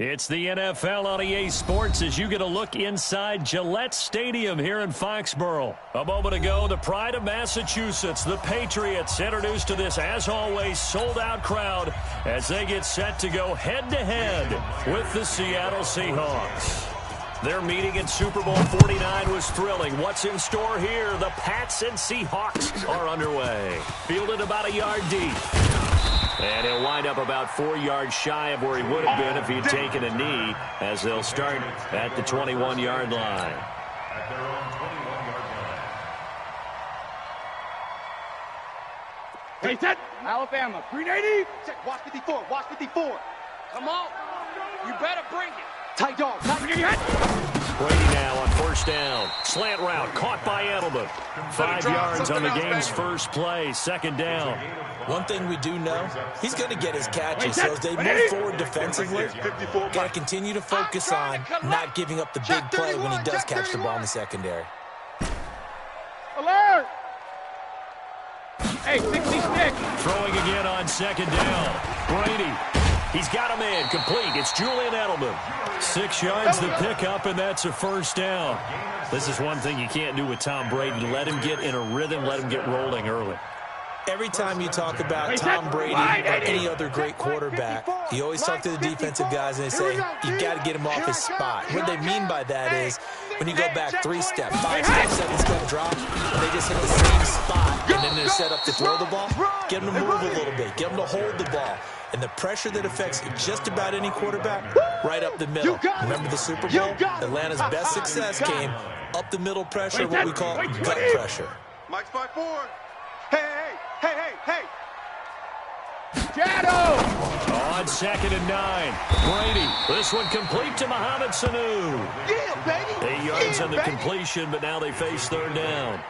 It's the NFL on EA Sports as you get a look inside Gillette Stadium here in Foxborough. A moment ago, the pride of Massachusetts, the Patriots, introduced to this, as always, sold-out crowd as they get set to go head-to-head with the Seattle Seahawks. Their meeting in Super Bowl 49 was thrilling. What's in store here? The Pats and Seahawks are underway. Fielded about a yard deep. And he'll wind up about 4 yards shy of where he would have been if he'd taken a knee, as they'll start at the 21-yard line. Hey, set. Alabama. 380. Check. Watch 54. Watch 54. Come on. You better bring it. Tight dog. Brady now on first down. Slant route caught by Edelman. 5 yards on the game's first play. Second down. One thing we do know, he's going to get his catches. So as they move forward defensively, got to continue to focus on not giving up the big play when he does catch the ball in the secondary. Alert! Hey, 66. Throwing again on second down. Brady. He's got him in. Complete. It's Julian Edelman. 6 yards the pickup, and that's a first down. This is one thing you can't do with Tom Brady. Let him get in a rhythm. Let him get rolling early. Every time you talk about Tom Brady or any other great quarterback, you always talk to the defensive guys and they say, you got to get him off his spot. What they mean by that is when you go back 3 step, 5 step, 7 step drop, and they just hit the same spot and then they're set up to throw the ball, get them to move a little bit, get them to hold the ball. And the pressure that affects just about any quarterback, right up the middle. Remember the Super Bowl? Atlanta's best success came up the middle pressure, what we call gut pressure. Mike's 5-4. Hey. Shadow! On second and 9. Brady. This one complete to Mohamed Sanu. Yeah, baby. 8 yards on the completion, but now they face third down.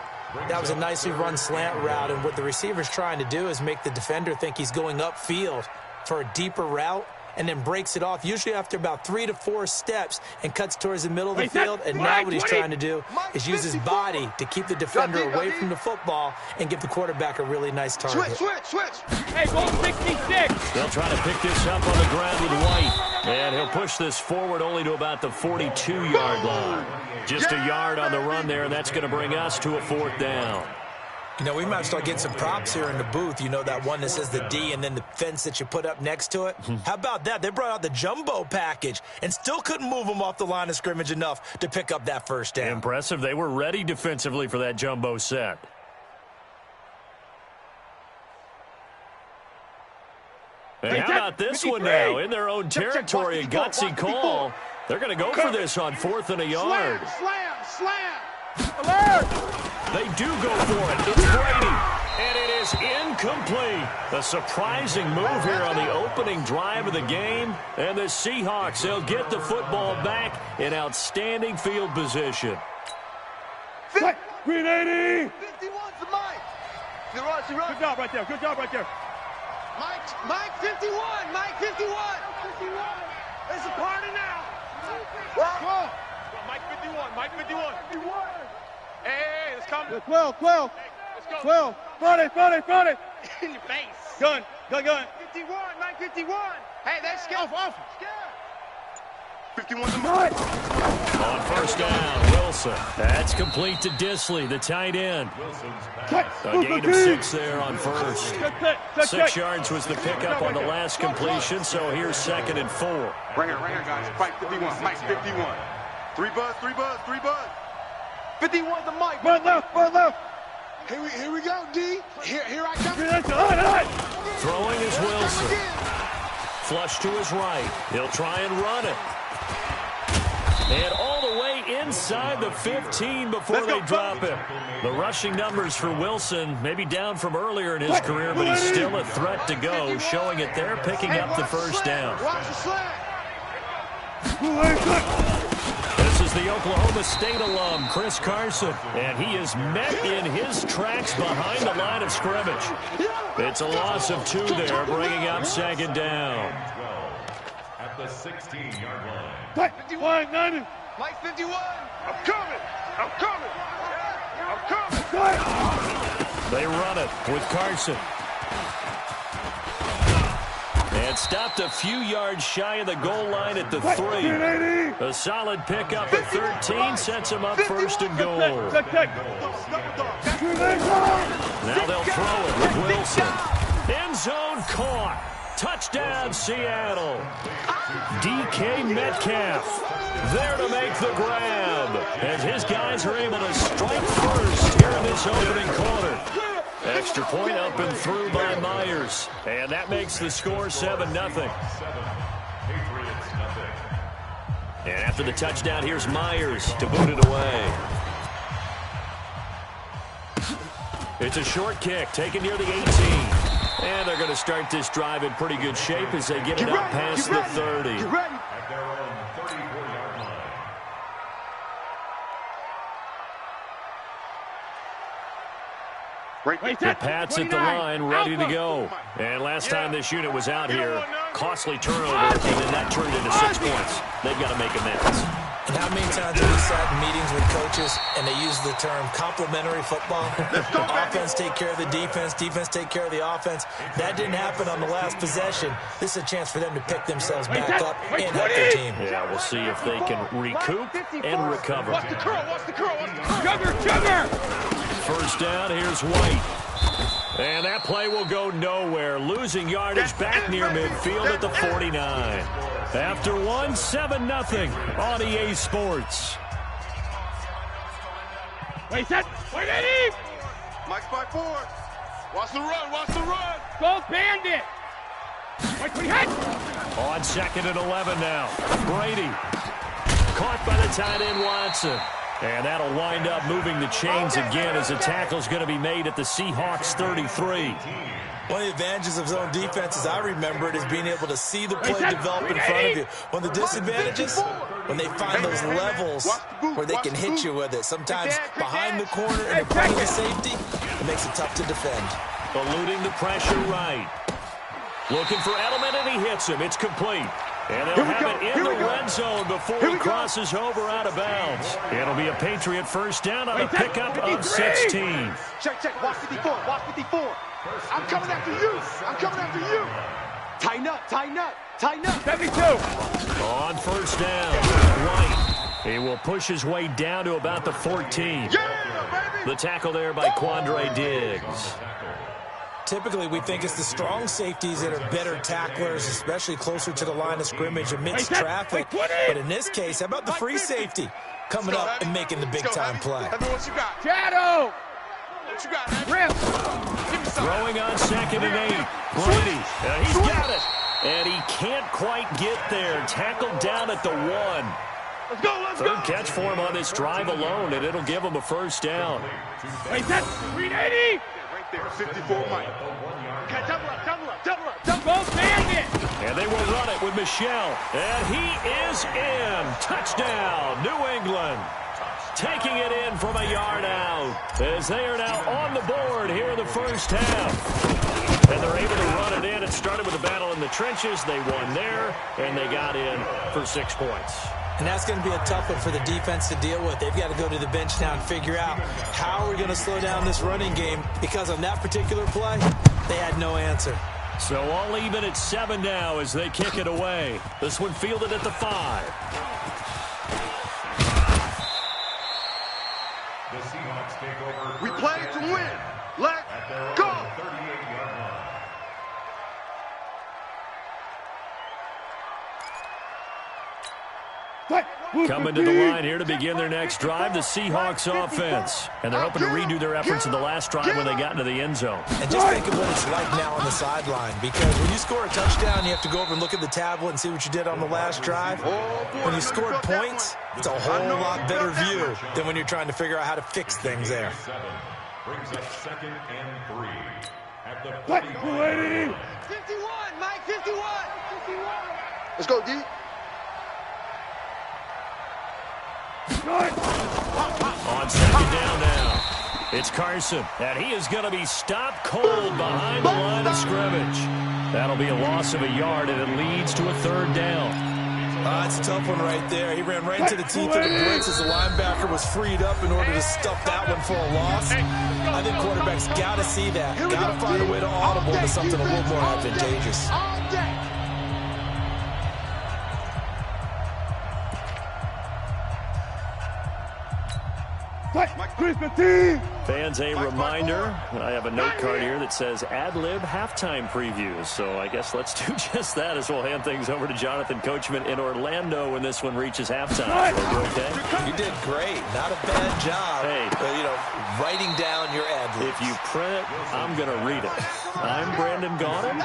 That was a nicely run slant route, and what the receiver's trying to do is make the defender think he's going upfield for a deeper route, and then breaks it off, usually after about 3 to 4 steps, and cuts towards the middle of the field. And now what he's trying to do is use his body to keep the defender away from the football and give the quarterback a really nice target. Switch. Hey, ball 66. They'll try to pick this up on the ground with White. And he'll push this forward only to about the 42-yard line. Just a yard on the run there, and that's going to bring us to a fourth down. You know, we might start getting some props here in the booth. You know, that one that says the D and then the fence that you put up next to it? How about that? They brought out the jumbo package and still couldn't move them off the line of scrimmage enough to pick up that first down. Impressive. They were ready defensively for that jumbo set. And how about this one now? In their own territory, a gutsy call. They're going to go for this on 4th and a yard. Slam. Alert! They do go for it. It's Brady. And it is incomplete. A surprising move here on the opening drive of the game. And the Seahawks, they'll get the football back in outstanding field position. 380. 51's the Mike. You're right. Good job right there. Mike 51. Mike 51. It's a party now. What? Mike 51. Hey, let's come. 12. Hey, let's go. 12. Front it. In your face. Gun. 51. Mike 51. Hey, that's scared. Off. 51's the Mike. On first down, Wilson. That's complete to Disley, the tight end. A gain of 6 there on first. 6 yards was the pickup on the last completion, so here's 2nd and 4. Right here, guys. Mike 51. Mike 51. 3 buzz. 51's the Mike. Run left. Here we go, D. Here I come. Throwing is Wilson. Flush to his right. He'll try and run it. And all the way inside the 15 before they drop it. The rushing numbers for Wilson, maybe down from earlier in his career, but he's still a threat to go, showing it there, picking up the first down. Watch the slant. This is the Oklahoma State alum, Chris Carson, and he is met in his tracks behind the line of scrimmage. It's a loss of 2 there, bringing up 2nd down. At the 16-yard line. 51, 90. Mike 51. I'm coming. They run it with Carson. And And stopped a few yards shy of the goal line at the 3. A solid pickup at 13 sets him up first and goal. Now they'll throw it with Wilson. End zone caught. Touchdown, Seattle. DK Metcalf there to make the grab as his guys are able to strike first here in this opening quarter. Extra point up and through by Myers. And that makes the score 7-0. And after the touchdown, here's Myers to boot it away. It's a short kick taken near the 18. And they're going to start this drive in pretty good shape as they get it out past the 30. At their own 34-yard line. The Pats at the line, ready to go. And last time this unit was out here, costly turnover, and then that turned into 6 points. They've got to make amends. And how many times have we sat in meetings with coaches and they use the term complementary football? Offense take care of the defense, defense take care of the offense. That didn't happen on the last possession. This is a chance for them to pick themselves back up and help their team. Yeah, we'll see if they can recoup and recover. Watch the curl, watch the curl, watch the curl. Jugger! First down, here's White. And that play will go nowhere. Losing yardage back near midfield at the 49. After 7-0 on EA Sports. Wait, set. Wait, Eddie! Mike's by 4. Watch the run, watch the run. Go Bandit! Wait, we hit! On 2nd and 11 now. Brady. Caught by the tight end Watson. And that'll wind up moving the chains again as a tackle's going to be made at the Seahawks 33. One of the advantages of zone defense, as I remember it, is being able to see the play develop in front of you. One of the disadvantages, when they find those levels where they can hit you with it. Sometimes behind the corner and in front of the safety, it makes it tough to defend. Eluding the pressure right. Looking for Edelman, and he hits him. It's complete. And they'll have it in the red zone before he crosses over out of bounds. It'll be a Patriot first down on a pickup of 16. Check. Watch 54. Watch 54. I'm coming after you. I'm coming after you. Tighten up. Tighten up. Tighten up. 72. On first down, White. He will push his way down to about the 14. The tackle there by Quandre Diggs. Typically, we think it's the strong safeties that are better tacklers, especially closer to the line of scrimmage amidst traffic. But in this case, how about the free safety coming up and making the big-time play? What you got? Shadow! What you got? Rip! Throwing on 2nd and 8. Brady, he's got it. And he can't quite get there. Tackled down at the 1. Let's go, let's go! Third catch for him on this drive alone, and it'll give him a first down. Wait, that's 380! There, 54 Mike. Okay, double up. Go Bandit! And they will run it with Michelle. And he is in. Touchdown, New England. Taking it in from a yard out as they are now on the board here in the first half. And they're able to run it in. It started with a battle in the trenches. They won there, and they got in for 6 points. And that's going to be a tough one for the defense to deal with. They've got to go to the bench now and figure out how we're going to slow down this running game, because on that particular play, they had no answer. So all even at 7 now as they kick it away. This one fielded at the 5. The Seahawks take over. We play to win. Let's go. 38-yard line. Coming to the line here to begin their next drive, the Seahawks offense. And they're hoping to redo their efforts in the last drive when they got into the end zone. And just think of what it's like now on the sideline, because when you score a touchdown, you have to go over and look at the tablet and see what you did on the last drive. When you scored points, it's a whole lot better view than when you're trying to figure out how to fix things there. Brings up 2nd and 3 at the 280! 51, Mike, 51. Let's go, D. On 2nd down now, it's Carson, and he is going to be stopped cold behind the line of scrimmage. That'll be a loss of a yard, and it leads to a 3rd down. It's a tough one right there. He ran right into the teeth of the blitz as the linebacker was freed up in order to stuff that one for a loss. I think quarterbacks got to see that. Got to find a way to audible to something a little more advantageous. Fans, a reminder, I have a note card here that says ad-lib halftime previews. So I guess let's do just that as we'll hand things over to Jonathan Coachman in Orlando when this one reaches halftime. Okay? You did great. Not a bad job. Hey, writing down your ad-libs. if you print it, I'm going to read it. I'm Brandon Gaudin.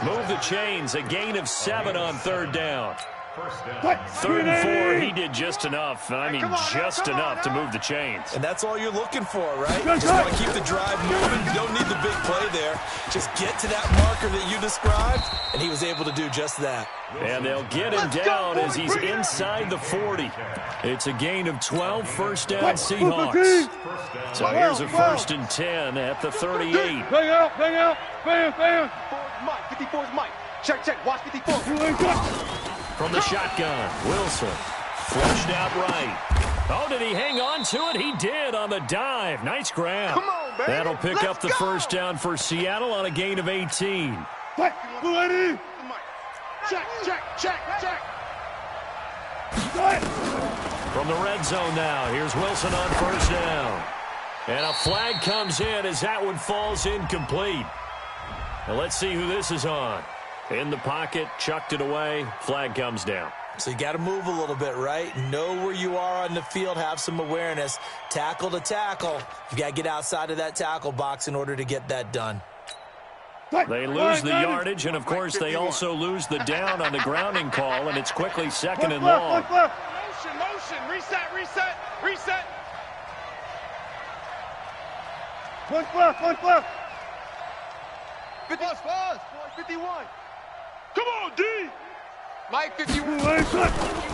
Move the chains. A gain of 7 on 3rd down. 3rd and 4, he did just enough. I mean, just enough to move the chains. And that's all you're looking for, right? Just want to keep the drive moving. You don't need the big play there. Just get to that marker that you described, and he was able to do just that. And they'll get him down as he's inside the 40. It's a gain of 12, 1st down Seahawks. So here's a 1st and 10 at the 38. Bang out, bang. 54's Mike. Check, watch 54. From the shotgun, Wilson flushed out right. Oh, did he hang on to it? He did on the dive. Nice grab. Come on, baby. That'll pick up the 1st down for Seattle on a gain of 18. Check. From the red zone now, here's Wilson on 1st down. And a flag comes in as that one falls incomplete. Now let's see who this is on. In the pocket, chucked it away, flag comes down. So you got to move a little bit, right? Know where you are on the field, have some awareness. Tackle to tackle. You got to get outside of that tackle box in order to get that done. They lose the yardage, and of course they also lose the down on the grounding call, and it's quickly 2nd and long. Motion, reset. Punch left. 51. Come on, D. Mike 51.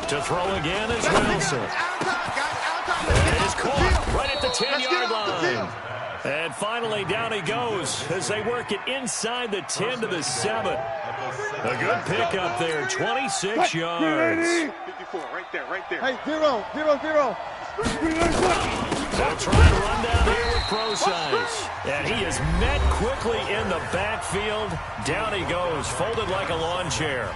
To throw again is Wilson. And it is caught right at the 10-yard line. And finally down he goes as they work it inside the 10 to the 7. A good pickup there, 26 yards. 54, right there. Hey, 0. They'll try and run down here with pro size. And he is met quickly in the backfield. Down he goes, folded like a lawn chair.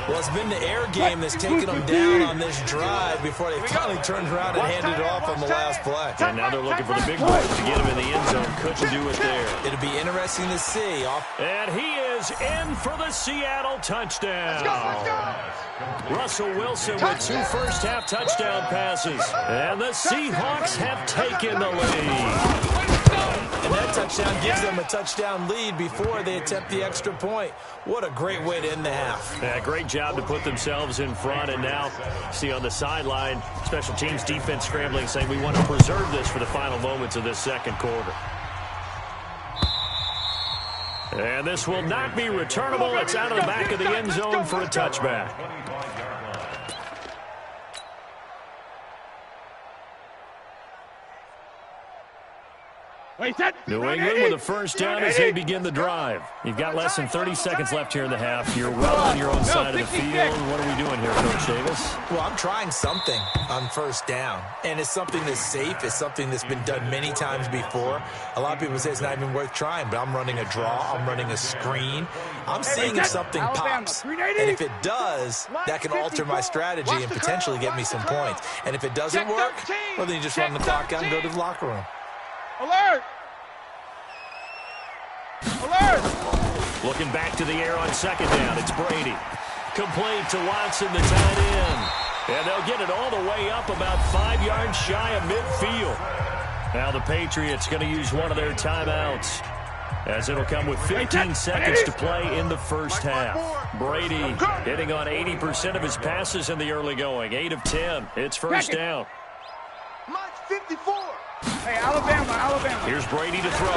Well, it's been the air game that's taken them down on this drive before they finally turned around and handed it off on the last play. And now they're looking for the big boys to get him in the end zone. Couldn't do it there. It'll be interesting to see. And he is in for the Seattle touchdown. Let's go. Russell Wilson with 2 first-half touchdown passes. And the Seahawks have taken the lead. And that touchdown gives them a touchdown lead before they attempt the extra point. What a great way to end the half. Yeah, great job to put themselves in front. And now, see on the sideline, special teams defense scrambling, saying we want to preserve this for the final moments of this 2nd quarter. And this will not be returnable. It's out of the back of the end zone for a touchback. New England with a 1st down as they begin the drive. You've got less than 30 seconds left here in the half. You're well on your own side of the field. What are we doing here, Coach Davis? Well, I'm trying something on 1st down, and it's something that's safe. It's something that's been done many times before. A lot of people say it's not even worth trying, but I'm running a draw. I'm running a screen. I'm seeing if something pops. And if it does, that can alter my strategy and potentially get me some points. And if it doesn't work, well, then you just run the clock out and go to the locker room. Alert! Looking back to the air on 2nd down. It's Brady. Complete to Watson, the tight end. And they'll get it all the way up about 5 yards shy of midfield. Now the Patriots going to use one of their timeouts, as it'll come with 15 seconds to play in the 1st half. Brady hitting on 80% of his passes in the early going. 8 of 10. It's 1st down. Mike 54. Hey, Alabama. Here's Brady to throw.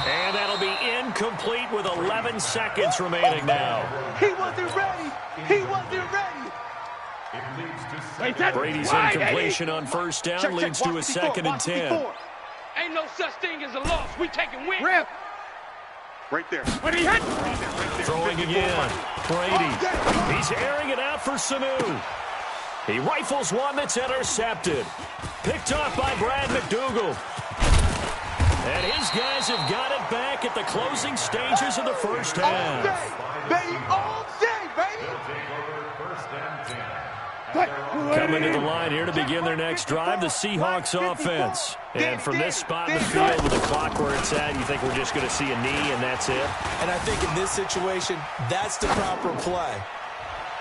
And that'll be incomplete with 11 seconds remaining now. He wasn't ready. Brady's incompletion on 1st down leads to a 2nd and 10. Ain't no such thing as a loss. We taking win. Right there. When he hit. Throwing again. Brady. He's airing it out for Sanu. He rifles one that's intercepted. Picked off by Brad McDougal. And his guys have got it back at the closing stages of the 1st half. All day, baby. Coming to the line here to begin their next drive, the Seahawks offense. And from this spot in the field with the clock where it's at, you think we're just going to see a knee and that's it? And I think in this situation, that's the proper play.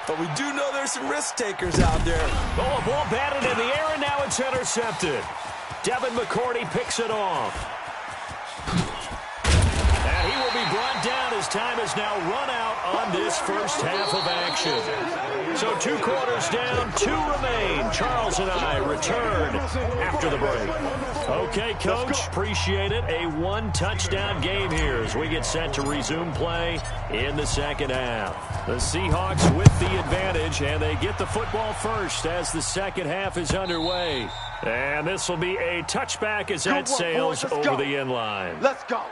But we do know there's some risk takers out there. Oh, a ball batted in the air, and now it's intercepted. Devin McCourty picks it off. And he will be brought down as time is now run out on this first half of action. So 2 quarters down, 2 remain. Charles and I return after the break. Okay, Coach, appreciate it. A 1-touchdown game here as we get set to resume play in the second half. The Seahawks with the advantage, and they get the football first as the second half is underway. And this will be a touchback as that sails over the end line. Let's go.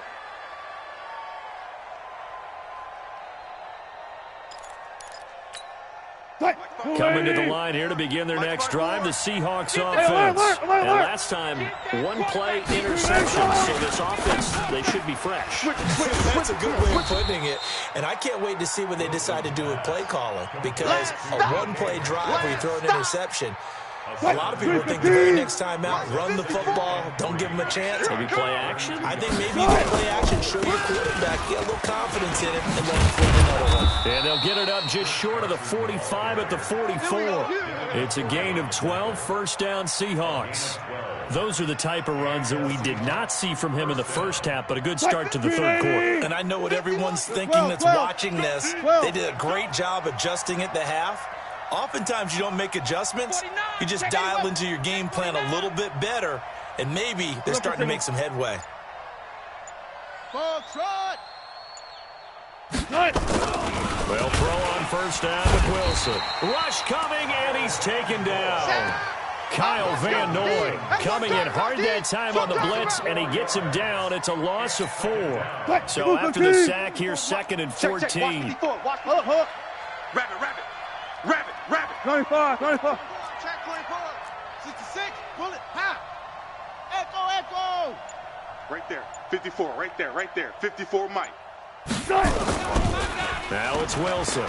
Coming to the line here to begin their next drive, the Seahawks offense. And last time, 1 play interception, so this offense, they should be fresh. That's a good way of putting it. And I can't wait to see what they decide to do with play calling, because a 1-play drive where you throw an interception, a lot of people think the very next time out, run the football, don't give them a chance. Maybe play action? I think maybe you can play action, show your quarterback, get a little confidence in him, and let him flip another one. And they'll get it up just short of the 45 at the 44. It's a gain of 12, first down Seahawks. Those are the type of runs that we did not see from him in the first half, but a good start to the third quarter. And I know what everyone's thinking that's watching this. They did a great job adjusting at the half. Oftentimes you don't make adjustments. You just dial into your game plan a little bit better, and maybe they're starting to make some headway. Well, throw on first down with Wilson. Rush coming, and he's taken down. Kyle Van Noy coming in hard that time on the blitz, and he gets him down. It's a loss of 4. So after the sack here, 2nd and 14. Rabbit. 24. Check 24. 66. Bullet. Ha. Echo. Right there. 54. Right there. 54, Mike. Now it's Wilson.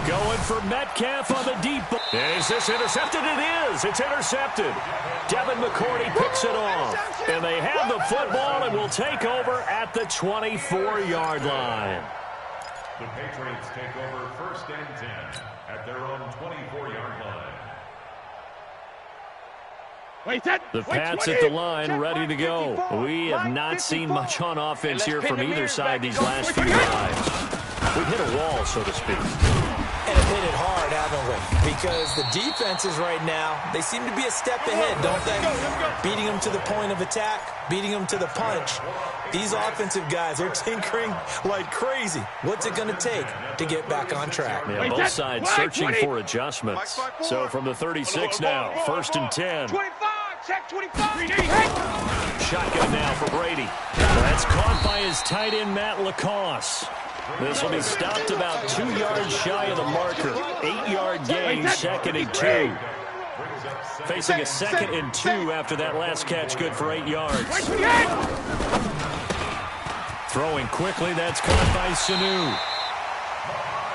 Going for Metcalf on the deep ball. Is this intercepted? It is. It's intercepted. Devin McCourty picks it off. And they have the football and will take over at the 24-yard line. The Patriots take over 1st and 10 at their own 24-yard line. The Pats at the line, ready to go. We have not seen much on offense here from either side these last few drives. We've hit a wall, so to speak. And have hit it hard, haven't we? Because the defenses right now, they seem to be a step ahead, don't they? Beating them to the point of attack, beating them to the punch. These offensive guys, they're tinkering like crazy. What's it going to take to get back on track? Yeah, both sides searching for adjustments. So from the 36 now, 1st and 10. 25. Check 25. Shotgun now for Brady. That's caught by his tight end, Matt Lacoste. This will be stopped about 2 yards shy of the marker. 8-yard gain, 2nd and 2. Facing a 2nd and 2 after that last catch, good for 8 yards. Throwing quickly, that's caught by Sanu.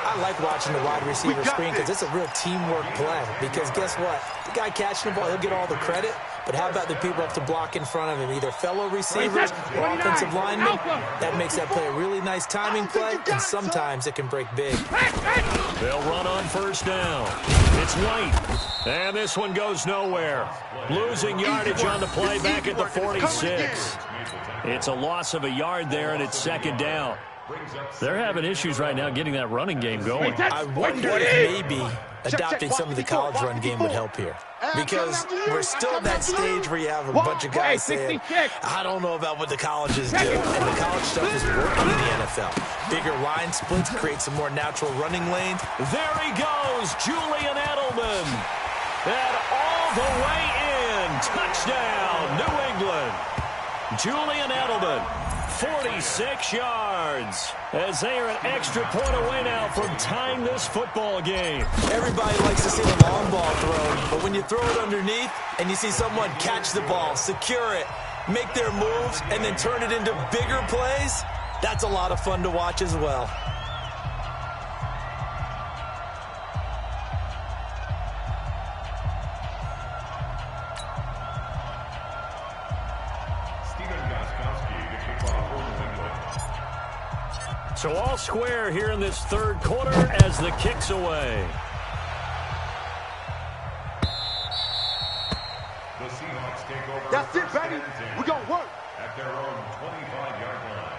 I like watching the wide receiver screen because it's a real teamwork play. Because guess what? The guy catching the ball, he'll get all the credit. But how about the people up to block in front of him, either fellow receivers or offensive linemen? That makes that play a really nice timing play, and sometimes it can break big. They'll run on 1st down. It's White. And this one goes nowhere. Losing yardage on the play back at the 46. It's a loss of a yard there, and it's 2nd down. They're having issues right now getting that running game going. I wonder if maybe adopting some of the college run game would help here. Because we're still at that stage where you have a bunch of guys saying, I don't know about what the colleges do. And the college stuff is working in the NFL. Bigger line splits create some more natural running lanes. There he goes, Julian Edelman. And all the way in. Touchdown, New England. Julian Edelman. 46 yards as they are an extra point away now from tying this football game. Everybody likes to see the long ball thrown, but when you throw it underneath and you see someone catch the ball, secure it, make their moves, and then turn it into bigger plays, that's a lot of fun to watch as well. So all square here in this third quarter as the kick's away. The Seahawks take over. That's it, baby. We're going to work. At their own 25-yard line.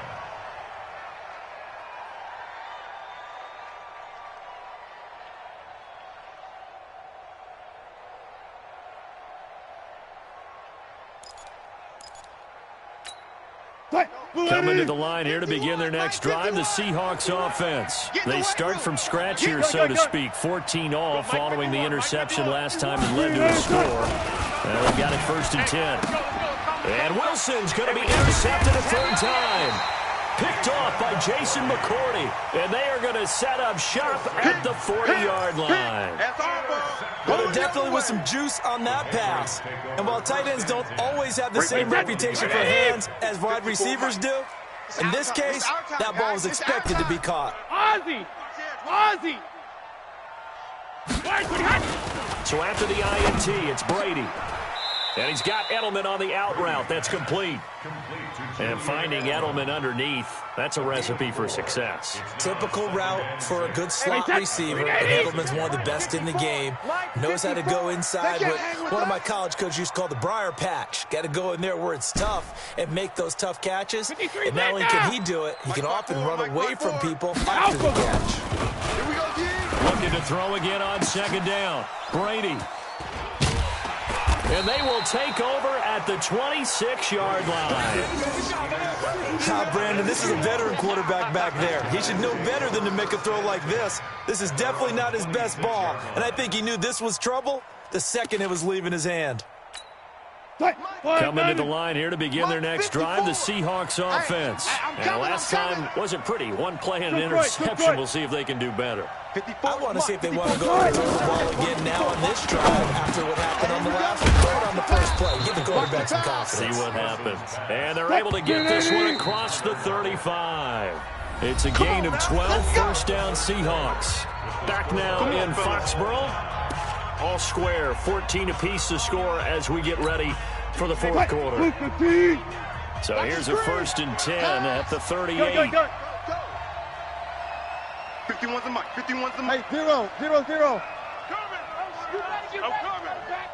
Coming to the line here to begin their next drive, the Seahawks offense. They start from scratch here, so to speak. 14-all following the interception last time that led to a score. They've got it 1st and 10. And Wilson's going to be intercepted a third time. Picked off by Jason McCourty. And they are going to set up shop at the 40-yard line. Well, there definitely was some juice on that pass. And while tight ends don't always have the same reputation for hands as wide receivers do, in this case, that ball was expected to be caught. Ozzy! Ozzy! So after the INT, it's Brady. And he's got Edelman on the out route. That's complete. And finding Edelman underneath, that's a recipe for success. Typical route for a good slot receiver, and Edelman's one of the best in the game. Knows how to go inside what one of my college coaches used to call the briar patch. Got to go in there where it's tough and make those tough catches. And not only can he do it, he can often run away from people after the catch. Looking to throw again on 2nd down. Brady. And they will take over at the 26-yard line. Brandon, this is a veteran quarterback back there. He should know better than to make a throw like this. This is definitely not his best ball. And I think he knew this was trouble the second it was leaving his hand. Coming to the line here to begin their next drive, the Seahawks offense. And last time wasn't pretty. One play and an interception. We'll see if they can do better. I want to see if they want to go and throw the ball again now on this drive after what happened on the last one. Throw it on the first play. Give the quarterback some confidence. See what happens. And they're able to get this one across the 35. It's a gain of 12, 1st down Seahawks. Back now in Foxborough. All square, 14 apiece to score as we get ready for the 4th quarter. So here's a 1st and 10 at the 38. 51's the mic. 51's the mic. Hey, 0, 0, 0.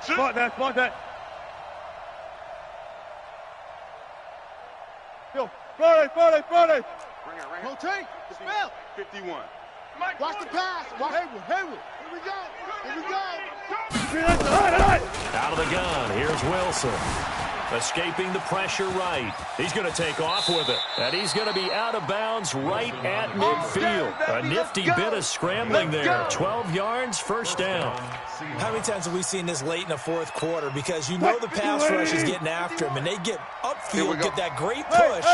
Spot that, spot that. Yo, Friday. Rotate. Spell. 51. Watch the pass. Watch Hayward. Here we go. Out of the gun, here's Wilson. Escaping the pressure right. He's going to take off with it. And he's going to be out of bounds right at midfield. A nifty bit of scrambling there. 12 yards, 1st down. How many times have we seen this late in the 4th quarter? Because you know the pass rush is getting after him, and they get upfield, get that great push.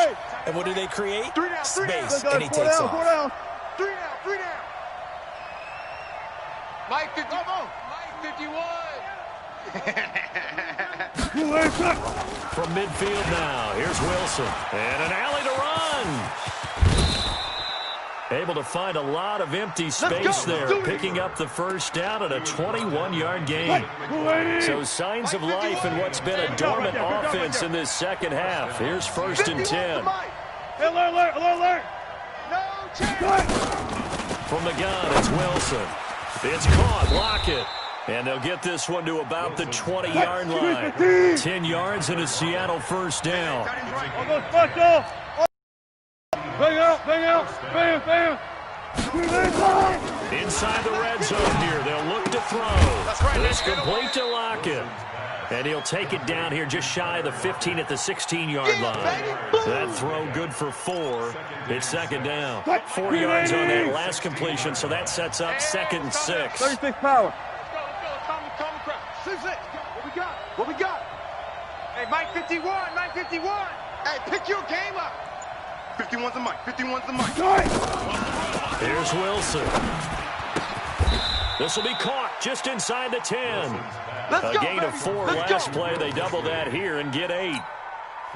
And what do they create? Space, and he takes off. 3 down. Mike 51. From midfield now, here's Wilson. And an alley to run. Able to find a lot of empty space there, picking up the 1st down at a 21-yard gain. So signs of life in what's been a dormant offense in this second half. Here's 1st and 10. Alert. No chance. From the gun, it's Wilson. It's caught, Lockett. And they'll get this one to about the 20-yard line. 10 yards and a Seattle 1st down. Bang. Inside the red zone here, they'll look to throw. It's complete to Lockett. And he'll take it down here just shy of the 15 at the 16-yard line. That throw good for 4. It's 2nd down. 4 yards on that last completion, so that sets up 2nd and 6. 36 power. What we got? Hey, Mike 51. Hey, pick your game up. 51's the mic. Here's Wilson. This will be caught just inside the 10. A gain of 4 last play. They double that here and get 8.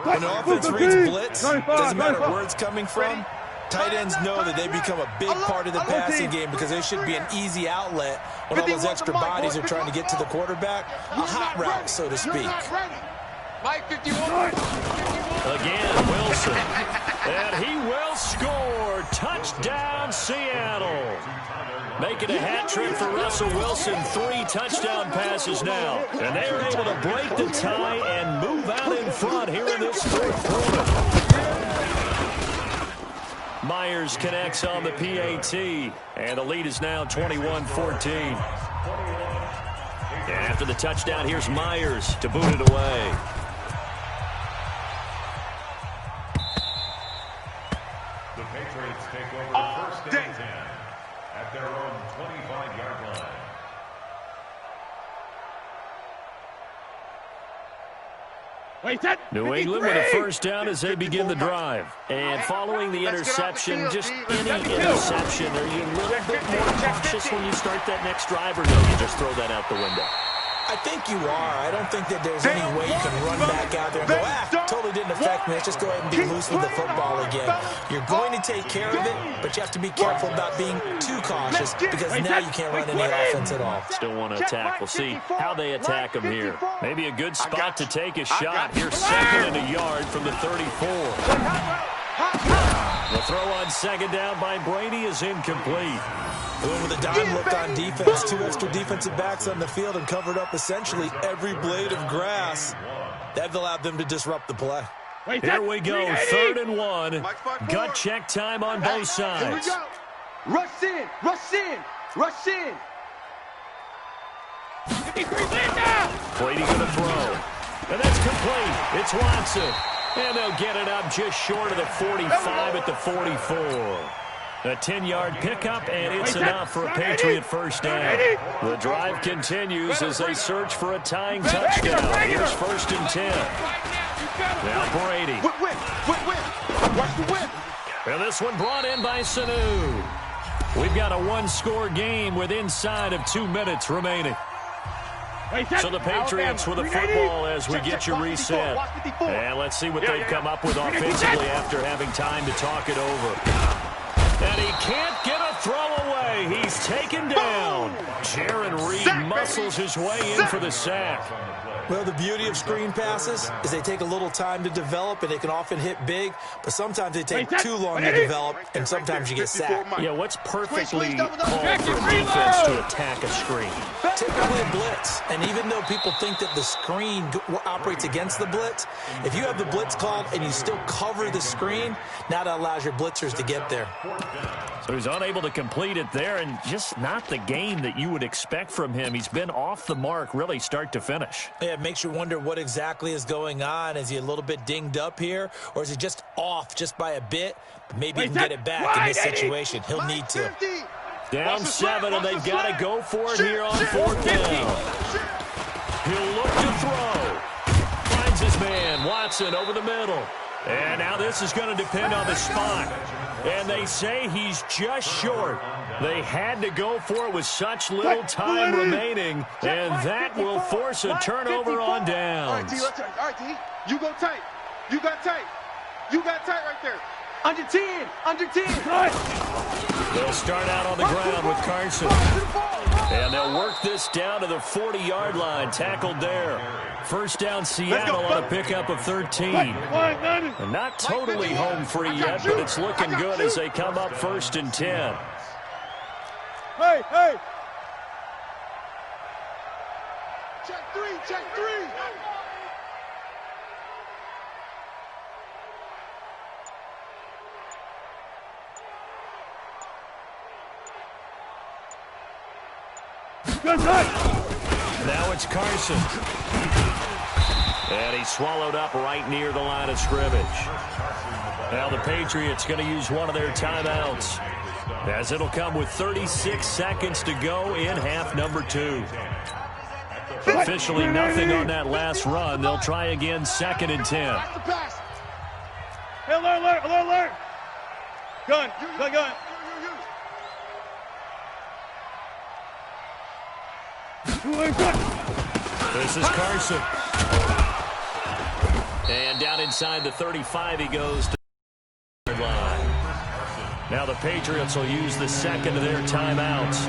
When offense reads blitz, doesn't matter where it's coming from. Tight ends know that they become a big part of the passing game because they should be an easy outlet when all those extra bodies are trying to get to the quarterback. A hot route, so to speak. Mike 51. Again, Wilson. And he will score. Touchdown, Seattle. Making a hat trick for Russell Wilson. 3 touchdown passes now. And they are able to break the tie and move out in front here in this fourth quarter. Myers connects on the PAT. And the lead is now 21-14. After the touchdown, here's Myers to boot it away. The Patriots take over first and 10 at their own 25-yard line. New England with a first down as they begin the drive. And following the interception, just any interception, are you a little bit more cautious when you start that next drive, or no, you just throw that out the window? I think you are. I don't think that there's any way you can run back out there and go, totally didn't affect me. Let's just go ahead and be loose with the football again. You're going to take care of it, but you have to be careful about being too cautious because now you can't run any offense at all. Still want to attack. We'll see how they attack him here. Maybe a good spot to take a shot. Here's second and a yard from the 34. The throw on second down by Brady is incomplete. With a dime look on defense, 2 extra defensive backs on the field and covered up essentially every blade of grass. That allowed them to disrupt the play. Here we go, 3rd and 1. Gut check time on both sides. Here we go. Rush in, rush in, rush in. Brady going to throw. And that's complete. It's Watson. And they'll get it up just short of the 45 at the 44. A 10-yard pickup, and it's enough for a Patriot first down. The drive continues as they search for a tying touchdown. Here's 1st and 10. Now Brady. Whip. Watch the whip. And this one brought in by Sanu. We've got a 1-score game with inside of 2 minutes remaining. So the Patriots with the football as we get you reset. And let's see what they've come up with offensively after having time to talk it over. And he can't get a throw away. He's taken down. Jaron Reed muscles his way in for the sack. Well, the beauty of screen passes is they take a little time to develop, and they can often hit big, but sometimes they take too long to develop, and sometimes you get sacked. Yeah, what's perfectly called for a defense to attack a screen? Typically a blitz, and even though people think that the screen operates against the blitz, if you have the blitz called and you still cover the screen, now that allows your blitzers to get there. So he's unable to complete it there, and just not the game that you would expect from him. He's been off the mark really start to finish. Yeah, it makes you wonder what exactly is going on. Is he a little bit dinged up here, or is he just off just by a bit? Maybe he can get it back in this situation. He'll need to. Down 7, and they've got to go for it here on 4th down. He'll look to throw. Finds his man, Watson, over the middle. And now this is going to depend on the spot. And they say he's just short. They had to go for it with such little time remaining, and that will force a turnover on downs. All right, T, you go tight. You got tight. You got tight right there. Under 10, under 10. They'll start out on the ground with Carson. And they'll work this down to the 40-yard line, tackled there. First down Seattle on a pickup of 13. And not totally home free yet, but it's looking good as they come up 1st and 10. Hey! Check 3, check 3. Now it's Carson. And he's swallowed up right near the line of scrimmage. Now the Patriots going to use one of their timeouts, as it'll come with 36 seconds to go in half number 2. Officially nothing on that last run. They'll try again 2nd and 10. Hey, alert. Gun. This is Carson. And down inside the 35 he goes to the line. Now the Patriots will use the second of their timeouts,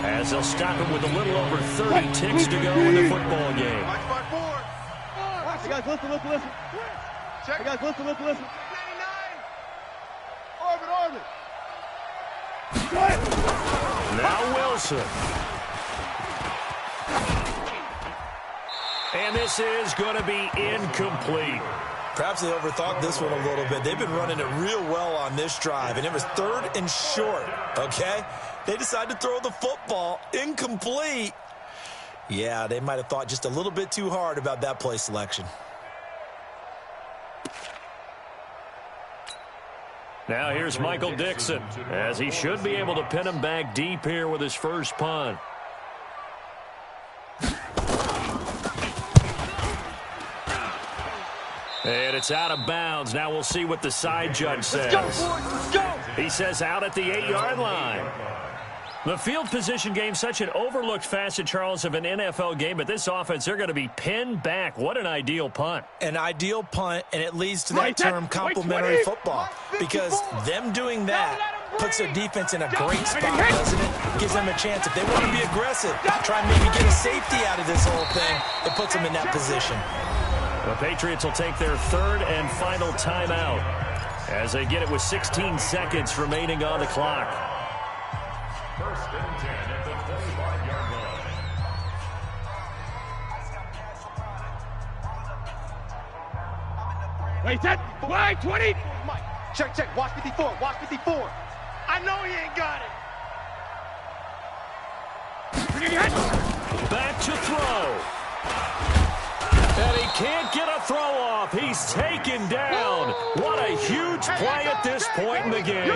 as they'll stop him with a little over 30 ticks to go in the football game. Hey, guys, listen. Hey, guys, listen. Serve it. Now Wilson. And this is going to be incomplete. Perhaps they overthought this one a little bit. They've been running it real well on this drive, and it was 3rd and short, okay? They decided to throw the football incomplete. Yeah, they might have thought just a little bit too hard about that play selection. Now here's Michael Dixon, as he should be able to pin him back deep here with his first punt. And it's out of bounds. Now we'll see what the side judge says. Let's go, boys. Let's go. He says out at the 8-yard line. The field position game, such an overlooked facet, Charles, of an NFL game. But this offense, they're going to be pinned back. What an ideal punt. An ideal punt, and it leads to that term complementary football. Because them doing that puts their defense in a great spot, doesn't it? Gives them a chance. If they want to be aggressive, try and maybe get a safety out of this whole thing, it puts them in that position. The Patriots will take their 3rd and final timeout as they get it with 16 seconds remaining on the clock. 1st and 10 at the 25-yard line. Wait, set. Wide, 20. Mike, check, check. Watch 54. Watch 54. I know he ain't got it. Back to throw. And he can't get a throw off. He's taken down. What a huge play at this point in the game.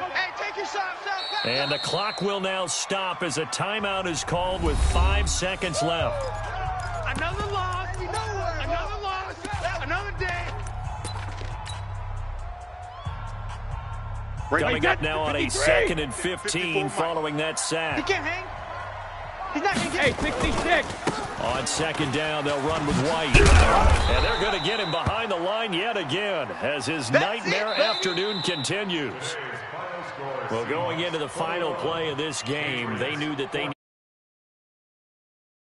Hey, take your shot, shot. And the clock will now stop as a timeout is called with 5 seconds left. Another loss. Another loss. Another day. Coming up now on a 2nd and 15 following that He sack. can't hang. He's not going to get Hey, 66. On 2nd down, they'll run with White. And they're going to get him behind the line yet again as his nightmare afternoon continues. Well, going into the final play of this game, they knew that they